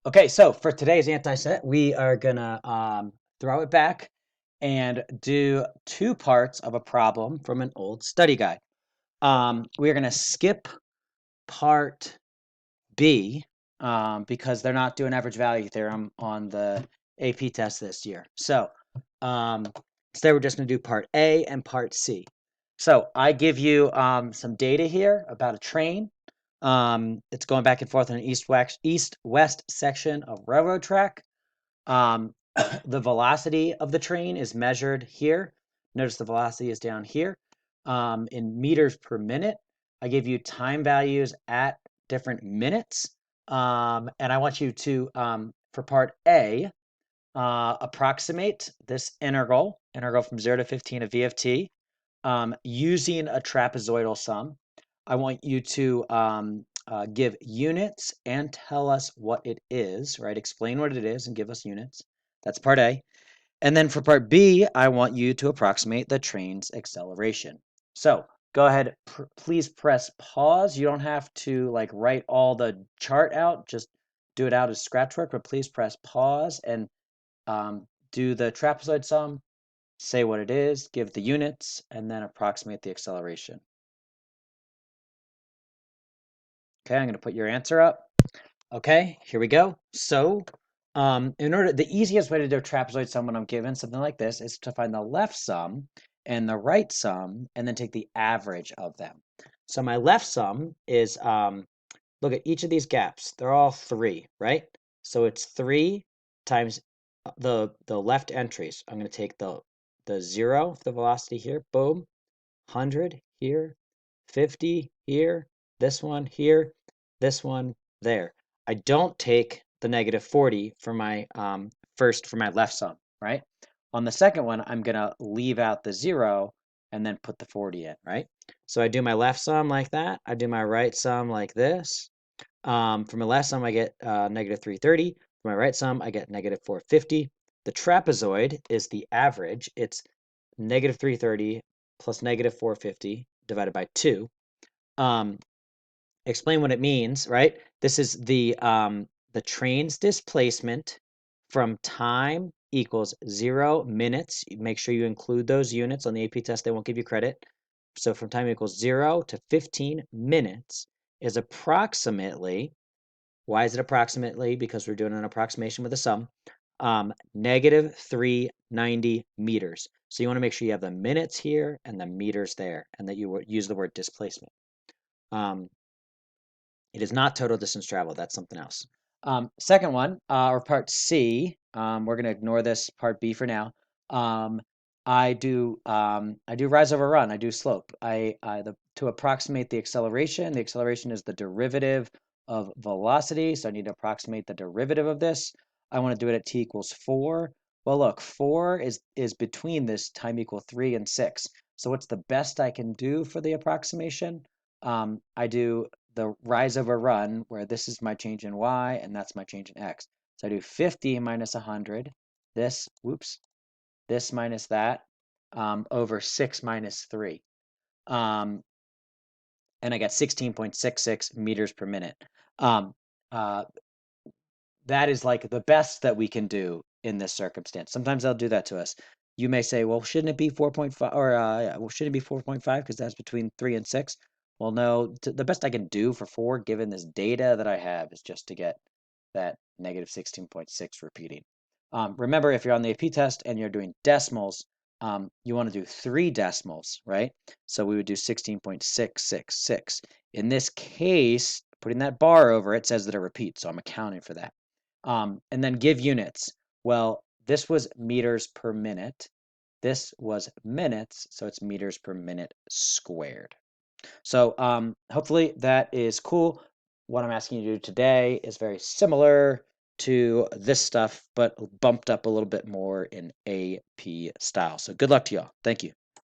Okay, so for today's anti-set, we are gonna throw it back and do two parts of a problem from an old study guide. We're gonna skip part B because they're not doing average value theorem on the AP test this year. So instead, we're just gonna do part A and part C. So I give you some data here about a train. It's going back and forth on an east-west section of railroad track. The velocity of the train is measured here. Notice the velocity is down here in meters per minute. I give you time values at different minutes. And I want you to, for part A, approximate this integral from 0 to 15 of v of t, using a trapezoidal sum. I want you to give units and tell us what it is, right? Explain what it is and give us units. That's part A. And then for part B, I want you to approximate the train's acceleration. So go ahead, please press pause. You don't have to like write all the chart out, just do it out as scratch work, but please press pause and do the trapezoid sum, say what it is, give the units, and then approximate the acceleration. Okay, I'm going to put your answer up. Okay, here we go. So, the easiest way to do a trapezoid sum when I'm given something like this is to find the left sum and the right sum, and then take the average of them. So my left sum is, look at each of these gaps. They're all 3, right? So it's 3 times the left entries. I'm going to take the 0, the velocity here, boom, 100 here, 50 here, this one here, this one there. I don't take the negative 40 for my for my left sum, right? On the second one, I'm gonna leave out the 0 and then put the 40 in, right? So I do my left sum like that. I do my right sum like this. For my left sum, I get negative 330. For my right sum, I get negative 450. The trapezoid is the average. It's negative 330 plus negative 450 divided by 2. Explain what it means, right? This is the train's displacement from time equals 0 minutes. Make sure you include those units on the AP test. They won't give you credit. So from time equals 0 to 15 minutes is approximately, why is it approximately? Because we're doing an approximation with a sum, negative 390 meters. So you want to make sure you have the minutes here and the meters there, and that you use the word displacement. It is not total distance traveled. That's something else. Second one, or part C, we're going to ignore this part B for now. I do rise over run. I do slope. To approximate the acceleration. The acceleration is the derivative of velocity, so I need to approximate the derivative of this. I want to do it at t equals 4. Well, look, 4 is between this time equal 3 and 6. So what's the best I can do for the approximation? I do the rise over run, where this is my change in y and that's my change in x. So I do 50 minus 100, this, whoops, this minus that, over 6 minus 3. And I get 16.66 meters per minute. That is like the best that we can do in this circumstance. Sometimes they'll do that to us. You may say, well, shouldn't it be 4.5, or well, shouldn't it be 4.5 because that's between 3 and 6? Well, no, the best I can do for 4, given this data that I have, is just to get that negative 16.6 repeating. Remember, if you're on the AP test and you're doing decimals, you want to do 3 decimals, right? So we would do 16.666. In this case, putting that bar over it says that it repeats, so I'm accounting for that. And then give units. Well, this was meters per minute. This was minutes, so it's meters per minute squared. So hopefully that is cool. What I'm asking you to do today is very similar to this stuff, but bumped up a little bit more in AP style. So good luck to y'all. Thank you.